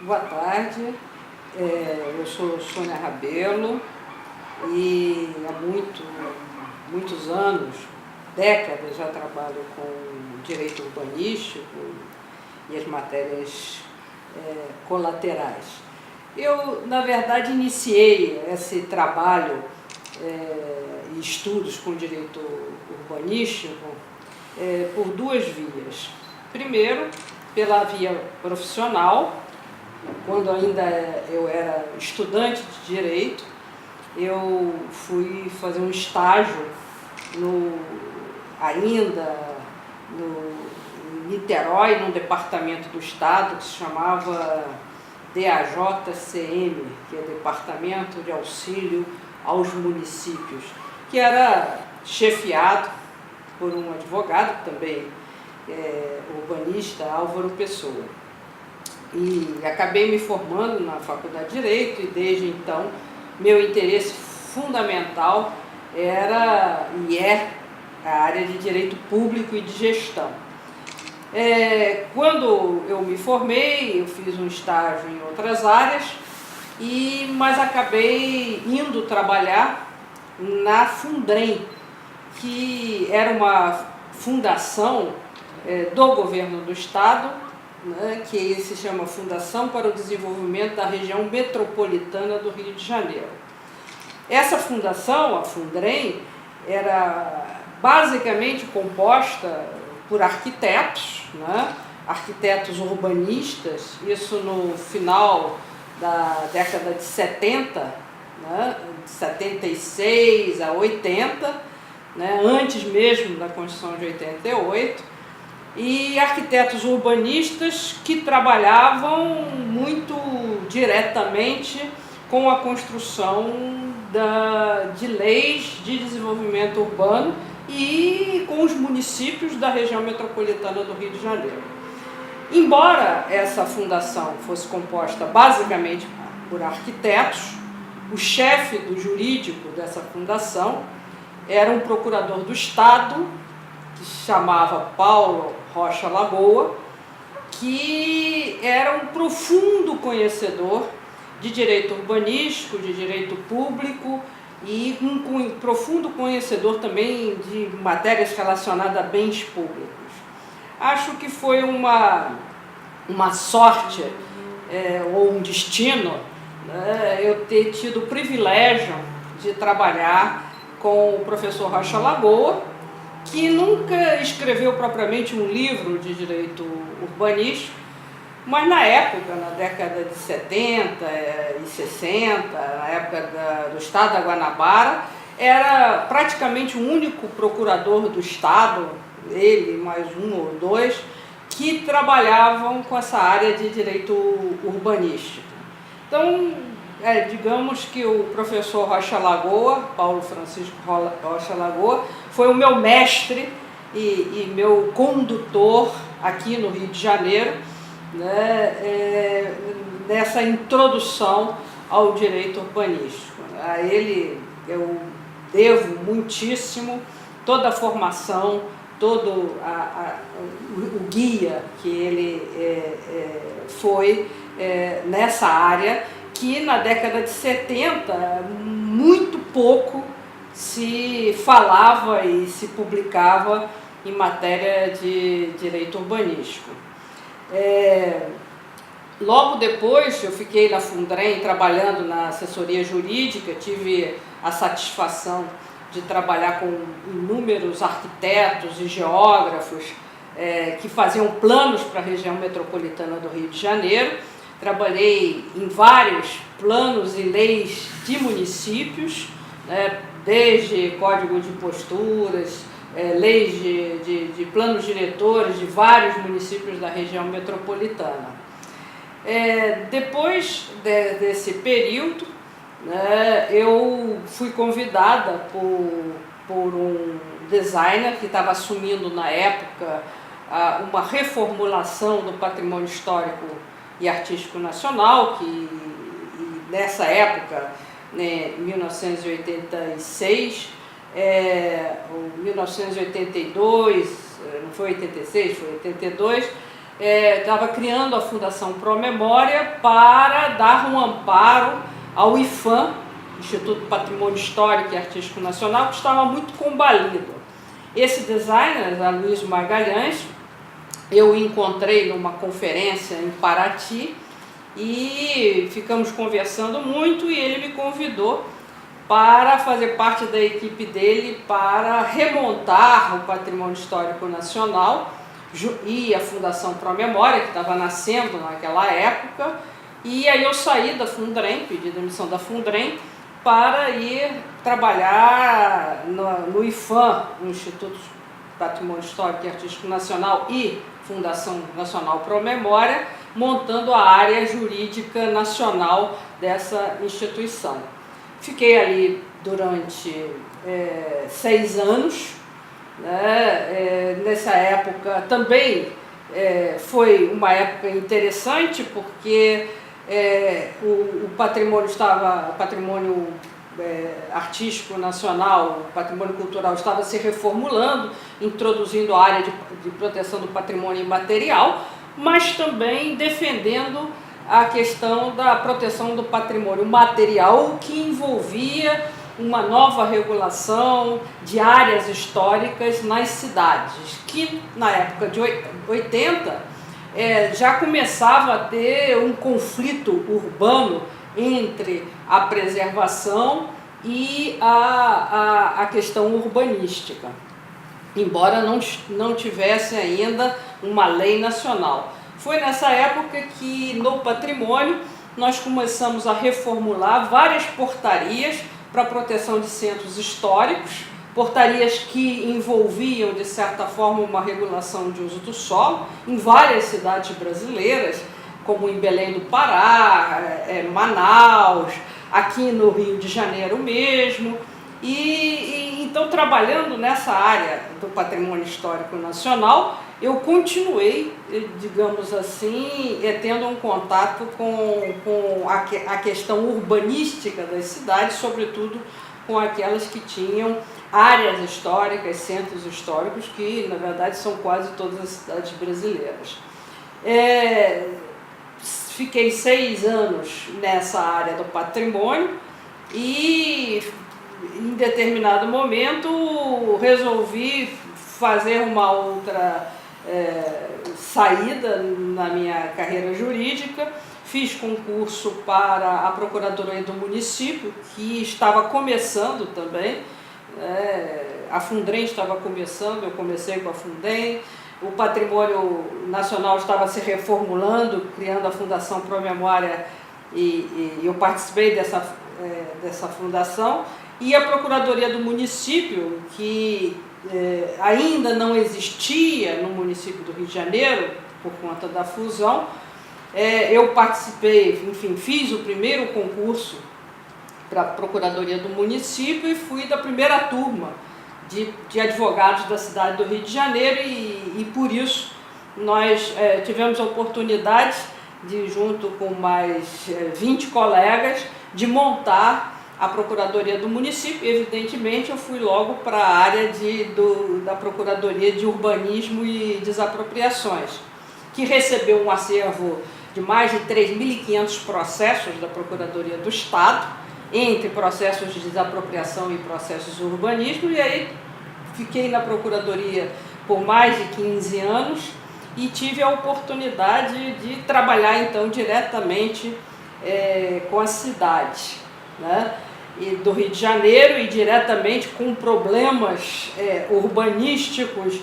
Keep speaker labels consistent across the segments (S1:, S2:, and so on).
S1: Boa tarde, eu sou Sônia Rabelo e há muitos anos, décadas, já trabalho com direito urbanístico e as matérias colaterais. Eu, na verdade, iniciei esse trabalho e estudos com direito urbanístico por duas vias. Primeiro, pela via profissional. Quando ainda eu era estudante de Direito, eu fui fazer um estágio em Niterói, num departamento do Estado que se chamava DAJCM, que é Departamento de Auxílio aos Municípios, que era chefiado por um advogado, também urbanista, Álvaro Pessoa. E acabei me formando na Faculdade de Direito e desde então meu interesse fundamental era e é a área de Direito Público e de Gestão. Quando eu me formei, eu fiz um estágio em outras áreas, mas acabei indo trabalhar na Fundrem, que era uma fundação do governo do Estado, que se chama Fundação para o Desenvolvimento da Região Metropolitana do Rio de Janeiro. Essa fundação, a Fundrem, era basicamente composta por arquitetos, arquitetos urbanistas, isso no final da década de 70, de 76 a 80, antes mesmo da Constituição de 88, e arquitetos urbanistas que trabalhavam muito diretamente com a construção de leis de desenvolvimento urbano e com os municípios da região metropolitana do Rio de Janeiro. Embora essa fundação fosse composta basicamente por arquitetos, o chefe do jurídico dessa fundação era um procurador do Estado, que se chamava Paulo Rocha Lagoa, que era um profundo conhecedor de direito urbanístico, de direito público e um profundo conhecedor também de matérias relacionadas a bens públicos. Acho que foi uma sorte ou um destino eu ter tido o privilégio de trabalhar com o professor Rocha Lagoa, que nunca escreveu propriamente um livro de direito urbanístico, mas na época, na década de 70 e 60, na época do Estado da Guanabara, era praticamente o único procurador do Estado, ele mais um ou dois, que trabalhavam com essa área de direito urbanístico. Então, digamos que o professor Rocha Lagoa, Paulo Francisco Rocha Lagoa, foi o meu mestre e meu condutor aqui no Rio de Janeiro, nessa introdução ao direito urbanístico. A ele eu devo muitíssimo toda a formação, todo o guia que ele foi nessa área, que na década de 70 muito pouco se falava e se publicava em matéria de direito urbanístico. Logo depois eu fiquei na Fundrem trabalhando na assessoria jurídica, tive a satisfação de trabalhar com inúmeros arquitetos e geógrafos que faziam planos para a região metropolitana do Rio de Janeiro. Trabalhei em vários planos e leis de municípios, desde código de posturas, leis de planos diretores de vários municípios da região metropolitana. Depois desse período, eu fui convidada por um designer que estava assumindo na época uma reformulação do patrimônio histórico e artístico nacional, que nessa época, em 1986, ou 1982, não foi 86, foi 82, estava criando a Fundação Promemória para dar um amparo ao IPHAN, Instituto de Patrimônio Histórico e Artístico Nacional, que estava muito combalido. Esse designer, Aloysio Magalhães, eu encontrei numa conferência em Paraty e ficamos conversando muito e ele me convidou para fazer parte da equipe dele para remontar o Patrimônio Histórico Nacional e a Fundação Promemória, que estava nascendo naquela época. E aí eu saí da Fundrem, pedi demissão da Fundrem, para ir trabalhar no IPHAN, no Instituto de Patrimônio Histórico e Artístico Nacional e Fundação Nacional Promemória, montando a área jurídica nacional dessa instituição. Fiquei ali durante 6 anos, né? Nessa época também foi uma época interessante, porque o patrimônio artístico nacional, o patrimônio cultural estava se reformulando, introduzindo a área de proteção do patrimônio imaterial, mas também defendendo a questão da proteção do patrimônio material, que envolvia uma nova regulação de áreas históricas nas cidades, que na época de 80 já começava a ter um conflito urbano entre a preservação e a questão urbanística, embora não tivesse ainda uma lei nacional. Foi nessa época que no patrimônio nós começamos a reformular várias portarias para a proteção de centros históricos, portarias que envolviam, de certa forma, uma regulação de uso do solo em várias cidades brasileiras, como em Belém do Pará, Manaus, aqui no Rio de Janeiro mesmo. E então, trabalhando nessa área do patrimônio histórico nacional, eu continuei, digamos assim, tendo um contato com a questão urbanística das cidades, sobretudo com aquelas que tinham áreas históricas, centros históricos, que na verdade são quase todas as cidades brasileiras. Fiquei 6 anos nessa área do patrimônio e em determinado momento resolvi fazer uma outra saída na minha carreira jurídica. Fiz concurso para a Procuradoria do Município, que estava começando também, a Fundrem estava começando, eu comecei com a Fundrem, o Patrimônio Nacional estava se reformulando, criando a Fundação Promemória, e eu participei dessa fundação, e a Procuradoria do Município, que ainda não existia no município do Rio de Janeiro, por conta da fusão. Eu participei, enfim, fiz o primeiro concurso para a Procuradoria do Município e fui da primeira turma de advogados da cidade do Rio de Janeiro e por isso nós tivemos a oportunidade de, junto com mais 20 colegas, de montar a Procuradoria do Município. Evidentemente, eu fui logo para a área da Procuradoria de Urbanismo e Desapropriações, que recebeu um acervo de mais de 3.500 processos da Procuradoria do Estado, entre processos de desapropriação e processos de urbanismo, e aí fiquei na Procuradoria por mais de 15 anos e tive a oportunidade de trabalhar então diretamente com a cidade, né, do Rio de Janeiro, e diretamente com problemas urbanísticos,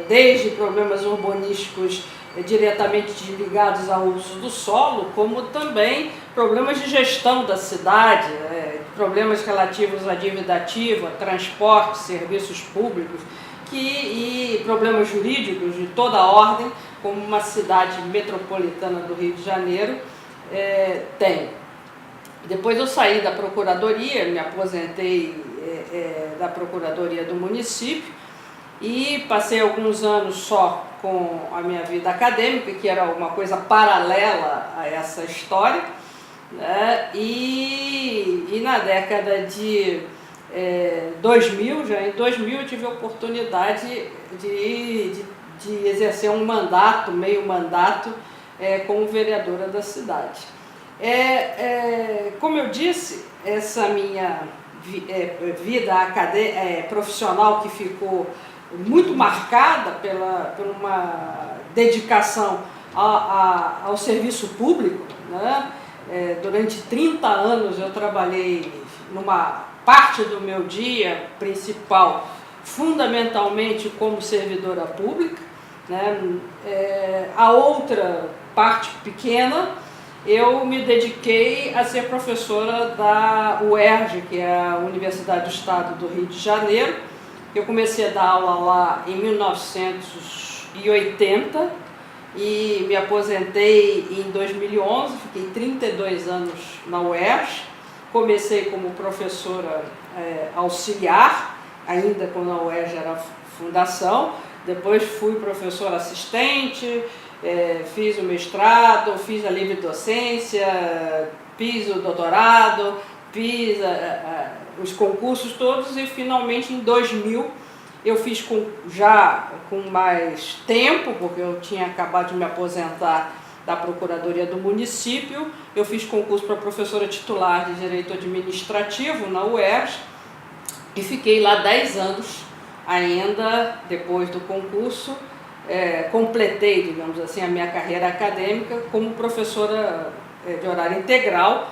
S1: desde problemas urbanísticos diretamente ligados ao uso do solo, como também problemas de gestão da cidade, problemas relativos à dívida ativa, transporte, serviços públicos, e problemas jurídicos de toda a ordem, como uma cidade metropolitana do Rio de Janeiro tem. Depois eu saí da Procuradoria, me aposentei da Procuradoria do Município e passei alguns anos só com a minha vida acadêmica, que era uma coisa paralela a essa história, né? E na década de 2000, já em 2000, eu tive a oportunidade de de exercer um mandato, meio mandato, como vereadora da cidade. Como eu disse, essa minha vida profissional que ficou muito marcada por uma dedicação ao serviço público, né? Durante 30 anos eu trabalhei numa parte do meu dia principal, fundamentalmente como servidora pública, né? A outra parte pequena, eu me dediquei a ser professora da UERJ, que é a Universidade do Estado do Rio de Janeiro. Eu comecei a dar aula lá em 1980 e me aposentei em 2011, fiquei 32 anos na UERJ. Comecei como professora auxiliar, ainda quando a UERJ era fundação, depois fui professora assistente, fiz o mestrado, fiz a livre docência, fiz o doutorado, fiz os concursos todos e finalmente em 2000 eu fiz já com mais tempo, porque eu tinha acabado de me aposentar da Procuradoria do Município, eu fiz concurso para professora titular de Direito Administrativo na UERJ e fiquei lá 10 anos ainda depois do concurso. Completei, digamos assim, a minha carreira acadêmica como professora de horário integral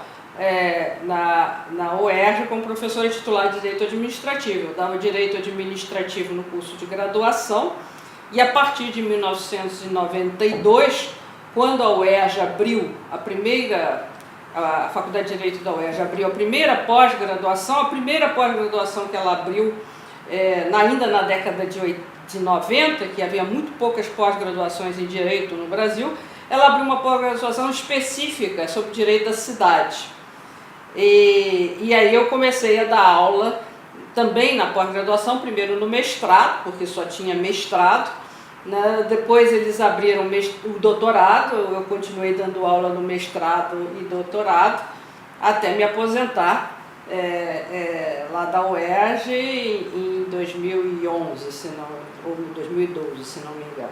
S1: na UERJ, como professora titular de Direito Administrativo. Eu dava Direito Administrativo no curso de graduação e a partir de 1992, quando a UERJ abriu a Faculdade de Direito da UERJ abriu a primeira pós-graduação que ela abriu ainda na década de 90, que havia muito poucas pós-graduações em Direito no Brasil, ela abriu uma pós-graduação específica sobre Direito da Cidade. E aí eu comecei a dar aula também na pós-graduação, primeiro no mestrado, porque só tinha mestrado, né? Depois eles abriram o doutorado, eu continuei dando aula no mestrado e doutorado, até me aposentar lá da UERJ em 2011, ou 2012, se não me engano.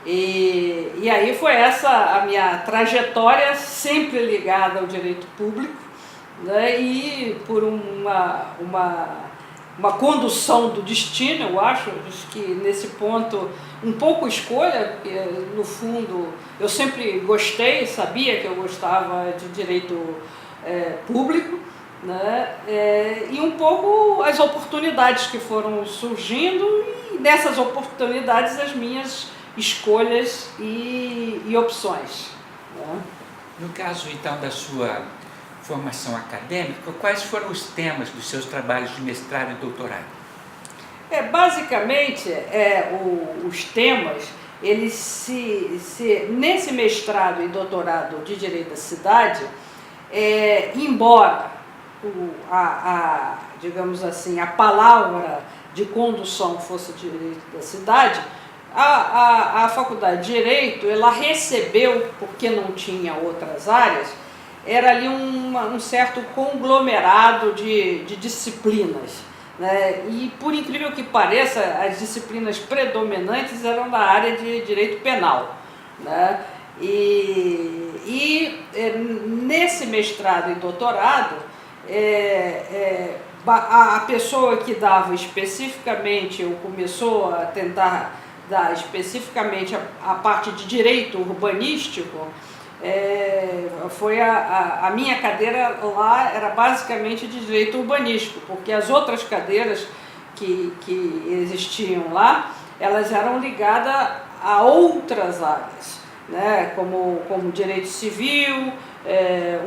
S1: E aí foi essa a minha trajetória, sempre ligada ao direito público, né? E por uma condução do destino, eu acho que nesse ponto, um pouco escolha, porque no fundo eu sempre gostei, sabia que eu gostava de direito público, né? E um pouco as oportunidades que foram surgindo e nessas oportunidades as minhas escolhas e opções, né?
S2: No caso, então, da sua formação acadêmica, quais foram os temas dos seus trabalhos de mestrado e doutorado?
S1: Basicamente, os temas, eles nesse mestrado e doutorado de Direito da Cidade, embora digamos assim, a palavra de condução fosse Direito da Cidade, a Faculdade de Direito, ela recebeu, porque não tinha outras áreas, era ali um certo conglomerado de disciplinas, né? E, por incrível que pareça, as disciplinas predominantes eram da área de Direito Penal, né? Nesse mestrado e doutorado, a pessoa que dava especificamente, ou começou a tentar dar especificamente a parte de direito urbanístico, foi a minha cadeira lá era basicamente de direito urbanístico, porque as outras cadeiras que existiam lá, elas eram ligadas a outras áreas, né? Como direito civil,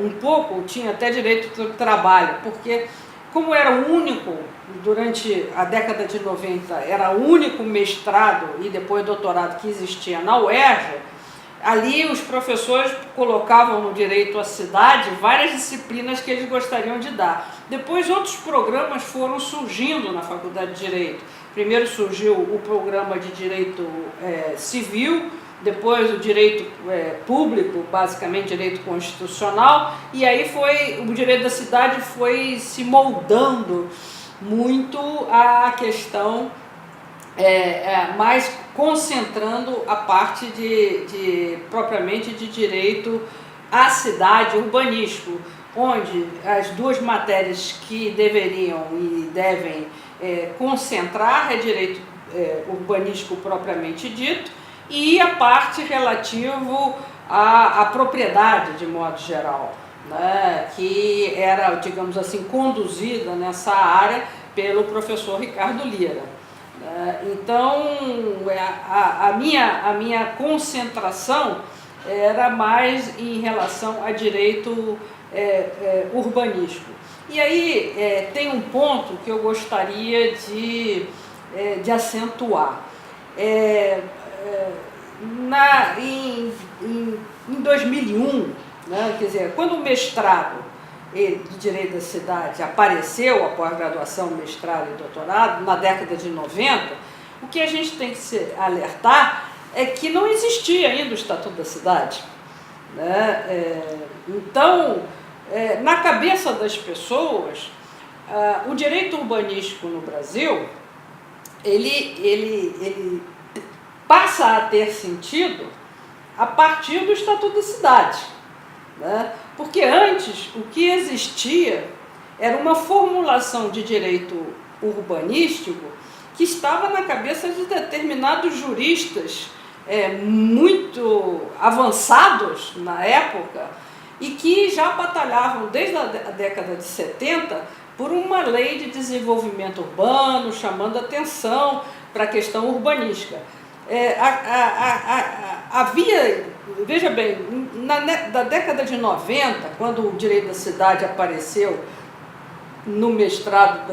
S1: um pouco tinha até direito do trabalho, porque como era o único, durante a década de 90, era o único mestrado e depois doutorado que existia na UERJ, ali os professores colocavam no direito à cidade várias disciplinas que eles gostariam de dar. Depois outros programas foram surgindo na Faculdade de Direito. Primeiro surgiu o programa de Direito Civil, depois o Direito Público, basicamente Direito Constitucional, e aí o Direito da Cidade foi se moldando muito à questão mas concentrando a parte propriamente de direito à cidade, urbanístico, onde as duas matérias que deveriam e devem concentrar é direito urbanístico propriamente dito e a parte relativo à propriedade de modo geral, né, que era, digamos assim, conduzida nessa área pelo professor Ricardo Lira. Então, a minha concentração era mais em relação a direito urbanístico. E aí tem um ponto que eu gostaria de acentuar. Em 2001, né, quer dizer, quando o mestrado de Direito da Cidade apareceu, a pós-graduação, mestrado e doutorado, na década de 90, o que a gente tem que se alertar é que não existia ainda o Estatuto da Cidade, né? Então, na cabeça das pessoas, o direito urbanístico no Brasil, ele passa a ter sentido a partir do Estatuto da Cidade, né? Porque antes o que existia era uma formulação de direito urbanístico que estava na cabeça de determinados juristas muito avançados na época e que já batalhavam desde a década de 70 por uma lei de desenvolvimento urbano, chamando atenção para a questão urbanística. Havia, veja bem, da década de 90, quando o direito da cidade apareceu no mestrado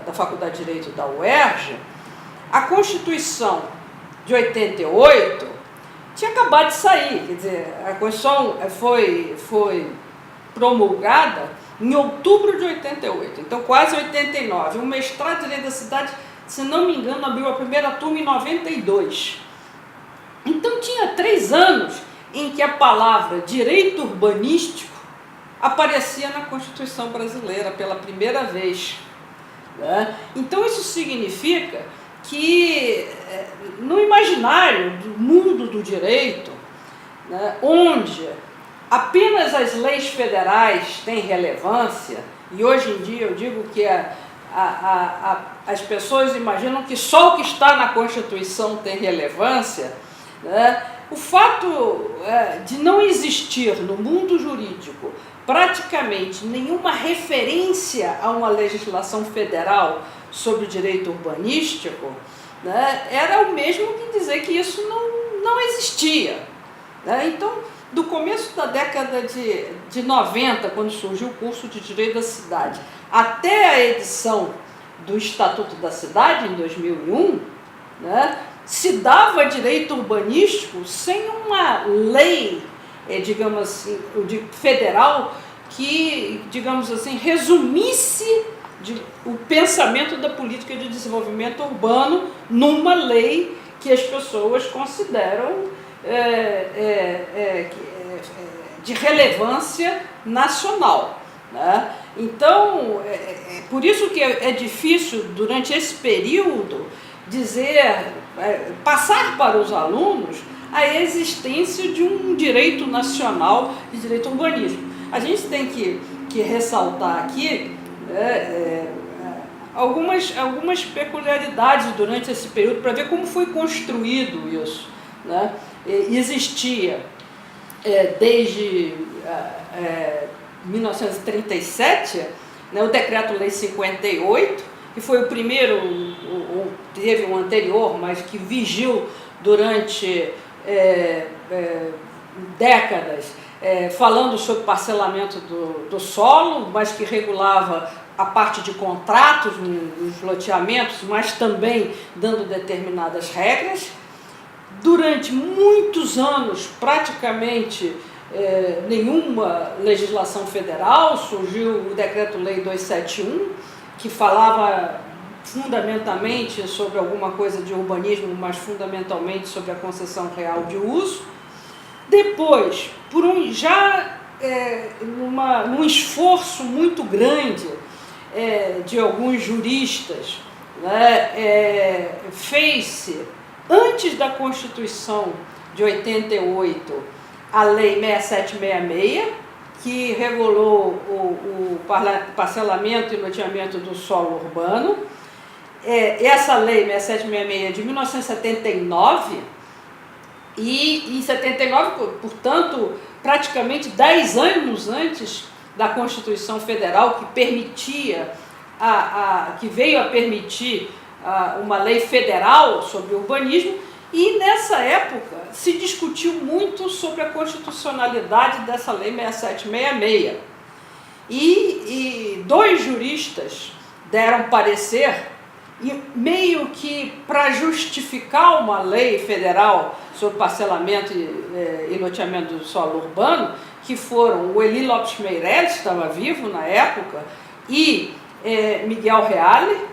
S1: da Faculdade de Direito da UERJ, a Constituição de 88 tinha acabado de sair, quer dizer, a Constituição foi promulgada em outubro de 88, então quase 89. O mestrado de Direito da Cidade, se não me engano, abriu a primeira turma em 92. Então tinha 3 anos em que a palavra direito urbanístico aparecia na Constituição brasileira pela primeira vez, né? Então isso significa que no imaginário do mundo do direito, né, onde apenas as leis federais têm relevância, e hoje em dia eu digo que as pessoas imaginam que só o que está na Constituição tem relevância, né? O fato de não existir no mundo jurídico praticamente nenhuma referência a uma legislação federal sobre o direito urbanístico, né, era o mesmo que dizer que isso não existia, né? Então, do começo da década de 90, quando surgiu o curso de Direito da Cidade, até a edição do Estatuto da Cidade, em 2001, né, se dava direito urbanístico sem uma lei, digamos assim, federal, que, digamos assim, resumisse o pensamento da política de desenvolvimento urbano numa lei que as pessoas consideram de relevância nacional, né? Então, por isso que é difícil, durante esse período, passar para os alunos a existência de um direito nacional de direito urbanístico. A gente tem que ressaltar aqui algumas peculiaridades durante esse período para ver como foi construído isso, né? Existia desde 1937, né, o Decreto-Lei 58, que foi o primeiro, teve um anterior, mas que vigiu durante décadas, falando sobre parcelamento do solo, mas que regulava a parte de contratos nos loteamentos, mas também dando determinadas regras. Durante muitos anos, praticamente nenhuma legislação federal, surgiu o Decreto-Lei 271, que falava fundamentalmente sobre alguma coisa de urbanismo, mas fundamentalmente sobre a concessão real de uso. Depois, num esforço muito grande de alguns juristas, né, fez-se, antes da Constituição de 88, a Lei 6766, que regulou o parcelamento e loteamento do solo urbano. Essa lei 6766 é de 1979, e em 79, portanto, praticamente 10 anos antes da Constituição Federal, que permitia, que veio a permitir uma lei federal sobre urbanismo, e nessa época se discutiu muito sobre a constitucionalidade dessa lei 6766. E dois juristas deram parecer, e meio que para justificar uma lei federal sobre parcelamento e loteamento do solo urbano, que foram o Eli Lopes Meireles, que estava vivo na época, e Miguel Reale,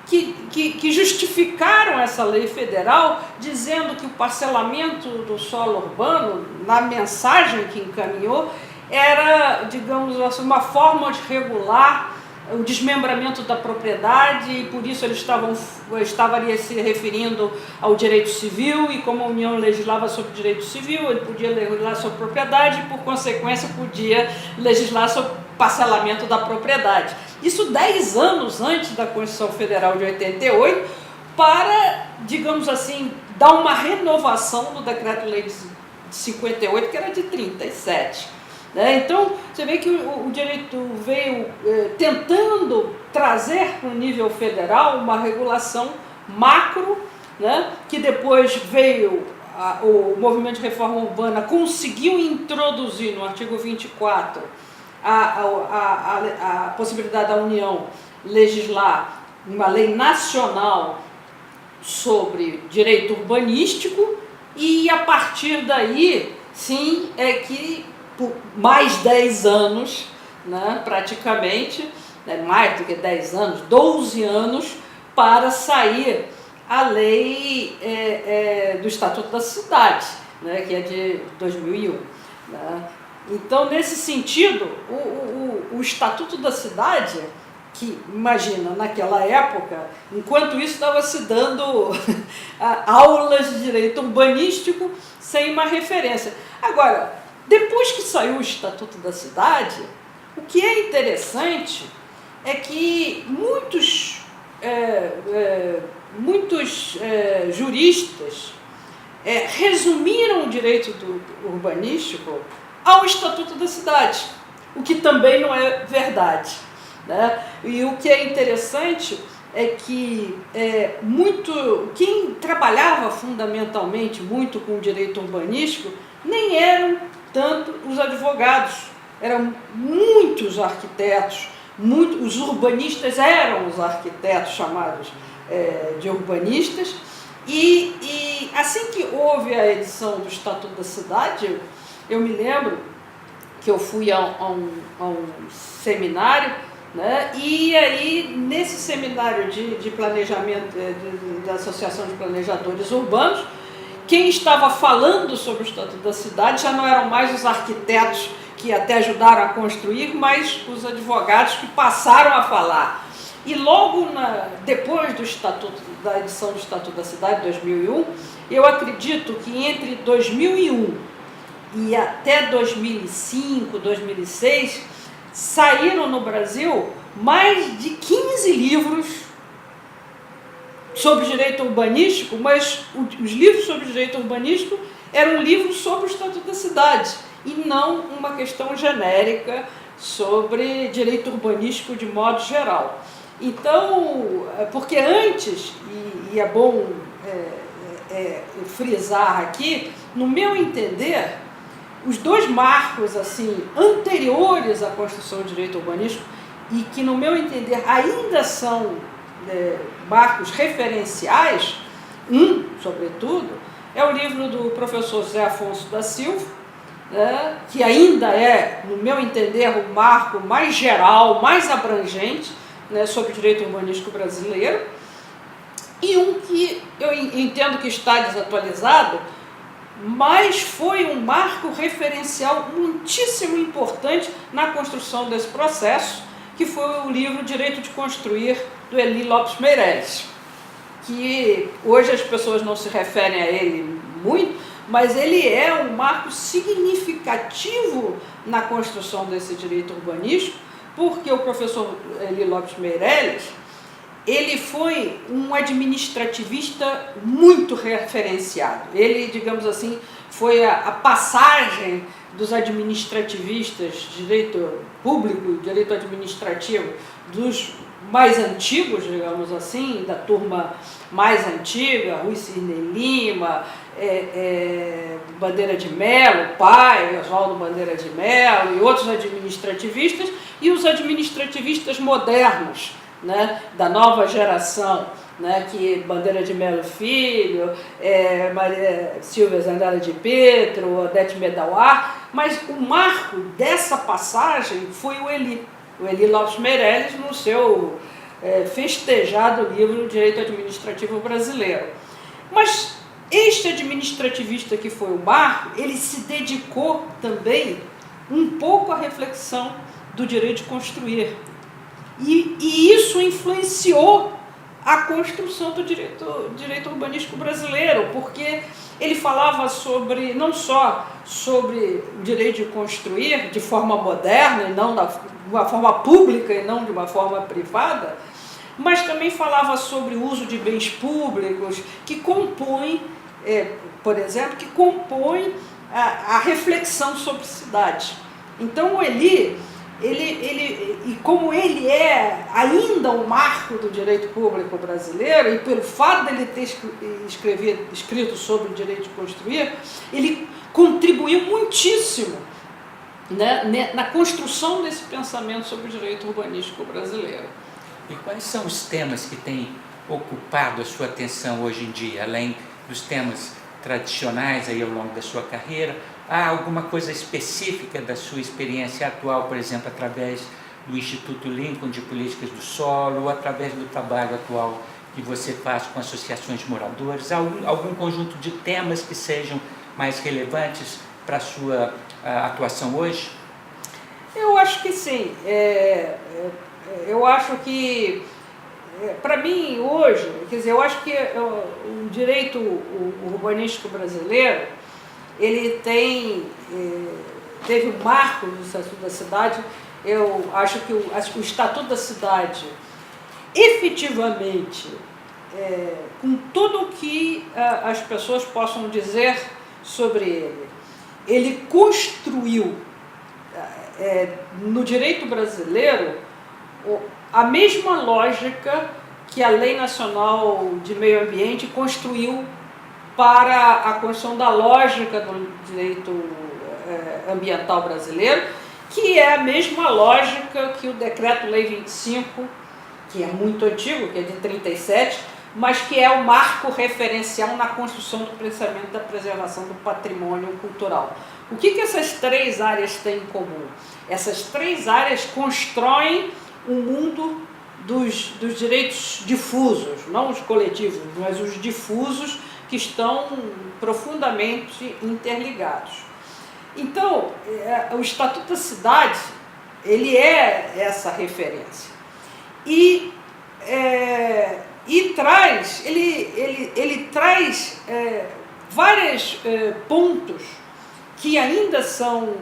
S1: que justificaram essa lei federal, dizendo que o parcelamento do solo urbano, na mensagem que encaminhou, era, digamos assim, uma forma de regular o desmembramento da propriedade, e por isso eles estavam se referindo ao direito civil, e como a União legislava sobre direito civil, ele podia legislar sobre propriedade e, por consequência, podia legislar sobre parcelamento da propriedade. Isso 10 anos antes da Constituição Federal de 88, para, digamos assim, dar uma renovação do Decreto-Lei de 58, que era de 37. Então, você vê que o direito veio tentando trazer para o nível federal uma regulação macro, né, que depois veio o movimento de reforma urbana, conseguiu introduzir no artigo 24 a possibilidade da União legislar uma lei nacional sobre direito urbanístico, e a partir daí, sim, é que por mais 10 anos, né, praticamente, mais do que 10 anos, 12 anos, para sair a lei do Estatuto da Cidade, né, que é de 2001. Né. Então, nesse sentido, o Estatuto da Cidade, que, imagina, naquela época, enquanto isso estava se dando aulas de direito urbanístico sem uma referência. Agora, depois que saiu o Estatuto da Cidade, o que é interessante é que muitos juristas resumiram o direito urbanístico ao Estatuto da Cidade, o que também não é verdade, né? E o que é interessante é que quem trabalhava fundamentalmente muito com o direito urbanístico nem eram tanto os advogados, eram muitos arquitetos, os urbanistas eram os arquitetos chamados de urbanistas, e assim que houve a edição do Estatuto da Cidade, eu me lembro que eu fui a um seminário, né, e aí nesse seminário de planejamento da Associação de Planejadores Urbanos, quem estava falando sobre o Estatuto da Cidade já não eram mais os arquitetos que até ajudaram a construir, mas os advogados que passaram a falar. E logo depois da edição do Estatuto da Cidade, 2001, eu acredito que entre 2001 e até 2005, 2006, saíram no Brasil mais de 15 livros sobre direito urbanístico, mas os livros sobre direito urbanístico eram livros sobre o Estatuto da Cidade, e não uma questão genérica sobre direito urbanístico de modo geral. Então, porque antes, e é bom frisar aqui, no meu entender, os dois marcos assim, anteriores à construção do direito urbanístico, e que no meu entender ainda são marcos referenciais, sobretudo, é o livro do professor José Afonso da Silva, né, que ainda é, no meu entender, o marco mais geral, mais abrangente, né, sobre o direito urbanístico brasileiro, e um que eu entendo que está desatualizado, mas foi um marco referencial muitíssimo importante na construção desse processo, que foi o livro Direito de Construir, do Eli Lopes Meireles. que hoje as pessoas não se referem a ele muito, mas ele é um marco significativo na construção desse direito urbanístico, porque o professor Eli Lopes Meirelles, ele foi um administrativista muito referenciado. Ele, digamos assim, foi a passagem dos administrativistas, direito público, direito administrativo, dos mais antigos, digamos assim, da turma mais antiga, Rui Cirne Lima, Bandeira de Mello, pai, Oswaldo Bandeira de Mello e outros administrativistas, e os administrativistas modernos, né, da nova geração, né, que Bandeira de Mello Filho, Maria Silvia Zandara de Petro, Odete Medauar, mas o marco dessa passagem foi o Eli Lopes Meirelles, no seu festejado livro Direito Administrativo Brasileiro. Mas este administrativista que foi o marco, ele se dedicou também um pouco à reflexão do direito de construir. E isso influenciou a construção do direito urbanístico brasileiro, porque ele falava sobre, não só sobre o direito de construir de forma moderna, e não de uma forma pública e não de uma forma privada, mas também falava sobre o uso de bens públicos que compõem, por exemplo, que compõem a reflexão sobre cidade. Então o Eli, e como ele é ainda um marco do direito público brasileiro, e pelo fato dele ter escrito sobre o direito de construir, ele contribuiu muitíssimo, né, na construção desse pensamento sobre o direito urbanístico brasileiro.
S2: E quais são os temas que têm ocupado a sua atenção hoje em dia, além dos temas tradicionais aí ao longo da sua carreira? Há alguma coisa específica da sua experiência atual, por exemplo, através do Instituto Lincoln de Políticas do Solo, ou através do trabalho atual que você faz com associações de moradores? Há algum conjunto de temas que sejam mais relevantes para a sua atuação hoje?
S1: Eu acho que sim. Eu acho que, para mim, hoje, quer dizer, eu acho que o direito urbanístico brasileiro, ele teve um marco no Estatuto da Cidade. Eu acho que o Estatuto da Cidade, efetivamente, com tudo o que as pessoas possam dizer sobre ele construiu no direito brasileiro a mesma lógica que a Lei Nacional de Meio Ambiente construiu para a construção da lógica do direito ambiental brasileiro, que é a mesma lógica que o Decreto-Lei 25, que é muito antigo, que é de 37, mas que é o marco referencial na construção do pensamento da preservação do patrimônio cultural. O que essas três áreas têm em comum? Essas três áreas constroem um mundo dos direitos difusos, não os coletivos, mas os difusos, que estão profundamente interligados. Então, o Estatuto da Cidade, ele é essa referência. E ele traz vários pontos que ainda são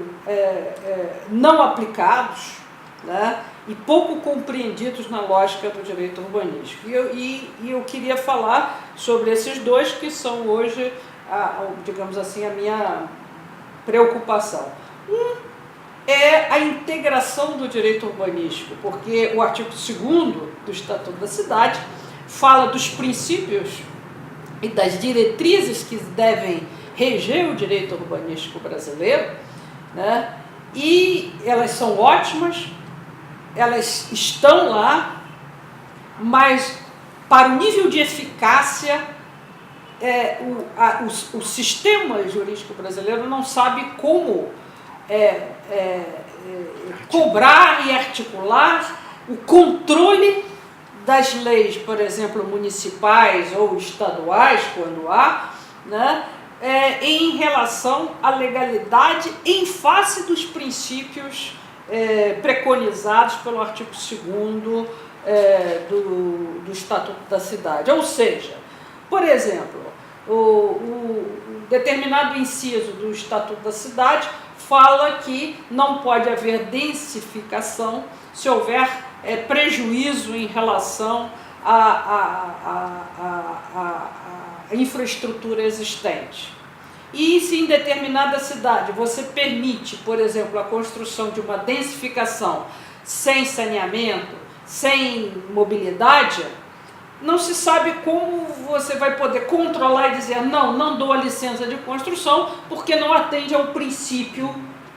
S1: não aplicados, né, e pouco compreendidos na lógica do direito urbanístico. E eu queria falar sobre esses dois que são hoje, digamos assim, a minha preocupação. Um é a integração do direito urbanístico, porque o artigo 2º do Estatuto da Cidade fala dos princípios e das diretrizes que devem reger o direito urbanístico brasileiro, né? E elas são ótimas, elas estão lá, mas para o nível de eficácia, o sistema jurídico brasileiro não sabe como cobrar e articular o controle das leis, por exemplo, municipais ou estaduais, quando há, né, em relação à legalidade em face dos princípios preconizados pelo artigo 2º do Estatuto da Cidade. Ou seja, por exemplo, o determinado inciso do Estatuto da Cidade fala que não pode haver densificação se houver prejuízo em relação à infraestrutura existente. E se em determinada cidade você permite, por exemplo, a construção de uma densificação sem saneamento, sem mobilidade, não se sabe como você vai poder controlar e dizer não dou a licença de construção porque não atende ao princípio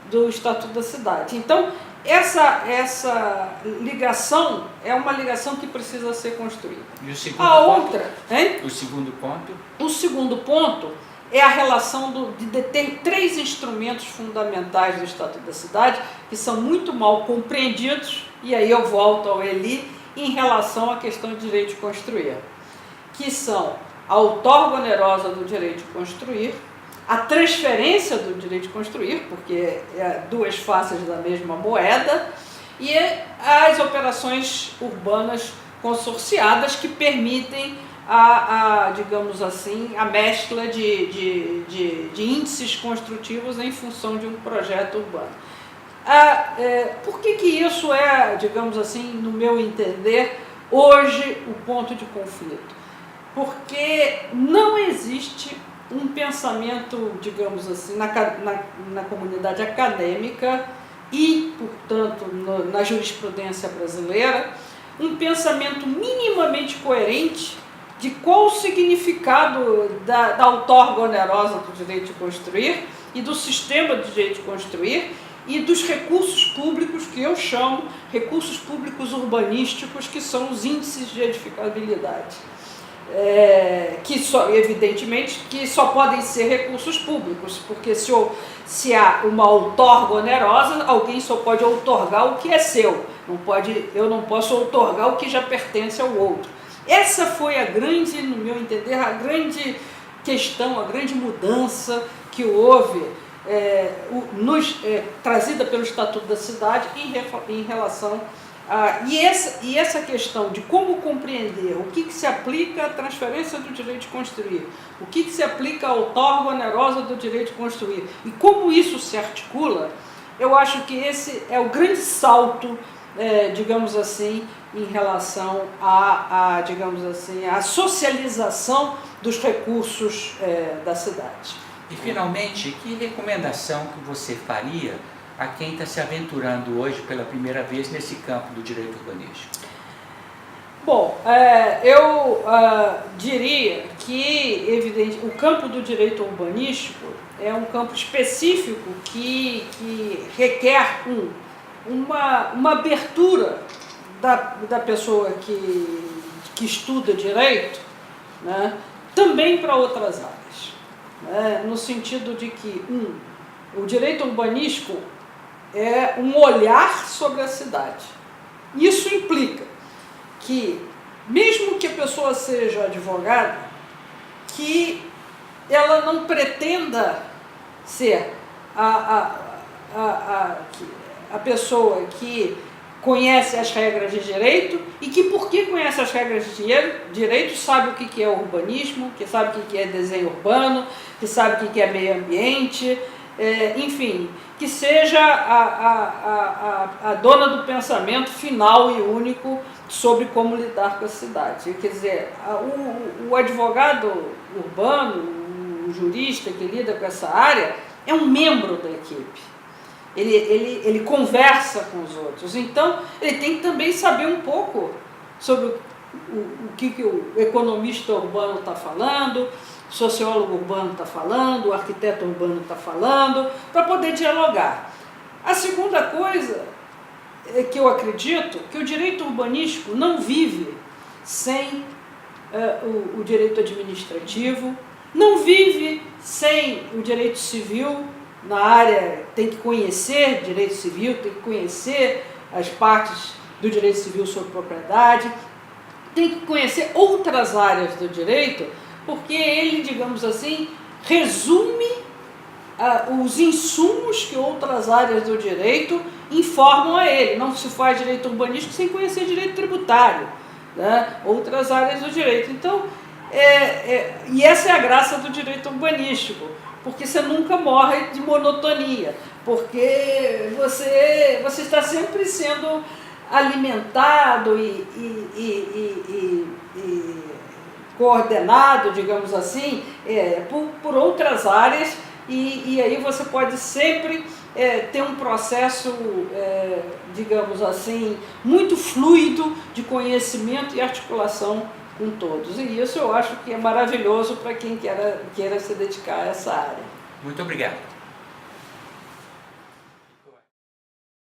S1: do Estatuto da Cidade. Então, essa ligação é uma ligação que precisa ser construída.
S2: E o segundo
S1: a
S2: ponto?
S1: Outra, hein?
S2: O segundo ponto?
S1: O segundo ponto é a relação de ter três instrumentos fundamentais do Estatuto da Cidade que são muito mal compreendidos, e aí eu volto ao Eli, em relação à questão do direito de construir, que são a outorga onerosa do direito de construir, a transferência do direito de construir, porque é duas faces da mesma moeda, e as operações urbanas consorciadas que permitem digamos assim, a mescla de índices construtivos em função de um projeto urbano. Por que isso é, digamos assim, no meu entender, hoje o ponto de conflito? Porque não existe um pensamento, digamos assim, na comunidade acadêmica e, portanto, na jurisprudência brasileira, um pensamento minimamente coerente de qual o significado da outorga onerosa do direito de construir e do sistema de direito de construir e dos recursos públicos, que eu chamo recursos públicos urbanísticos, que são os índices de edificabilidade. Evidentemente, que só podem ser recursos públicos, porque se há uma outorga onerosa, alguém só pode outorgar o que é seu, eu não posso outorgar o que já pertence ao outro. Essa foi no meu entender, a grande questão, a grande mudança que houve trazida pelo Estatuto da Cidade em relação e essa questão de como compreender o que se aplica à transferência do direito de construir, o que se aplica à outorga onerosa do direito de construir e como isso se articula, eu acho que esse é o grande salto, digamos assim, em relação digamos assim, à socialização dos recursos da cidade.
S2: E, finalmente, que recomendação que você faria a quem está se aventurando hoje pela primeira vez nesse campo do direito urbanístico?
S1: Bom, eu diria que, evidente, o campo do direito urbanístico é um campo específico que requer uma abertura da pessoa que estuda direito, né, também para outras áreas, né, no sentido de que o direito urbanístico é um olhar sobre a cidade. Isso implica que, mesmo que a pessoa seja advogada, que ela não pretenda ser a pessoa que conhece as regras de direito e que, porque conhece as regras de direito, sabe o que é urbanismo, que sabe o que é desenho urbano, que sabe o que é meio ambiente, enfim, que seja a dona do pensamento final e único sobre como lidar com a cidade. Quer dizer, o advogado urbano, o jurista que lida com essa área, é um membro da equipe. Ele conversa com os outros, então ele tem que também saber um pouco sobre o que o economista urbano está falando, o sociólogo urbano está falando, o arquiteto urbano está falando, para poder dialogar. A segunda coisa é que eu acredito que o direito urbanístico não vive sem o direito administrativo, não vive sem o direito civil. Na área tem que conhecer direito civil, tem que conhecer as partes do direito civil sobre propriedade, tem que conhecer outras áreas do direito, porque ele, digamos assim, resume os insumos que outras áreas do direito informam a ele. Não se faz direito urbanístico sem conhecer direito tributário, né? Outras áreas do direito. Então, e essa é a graça do direito urbanístico, porque você nunca morre de monotonia, porque você está sempre sendo alimentado e coordenado, digamos assim, por outras áreas, e aí você pode sempre ter um processo, digamos assim, muito fluido de conhecimento e articulação com todos. E isso eu acho que é maravilhoso para quem queira se dedicar a essa área.
S2: Muito obrigado.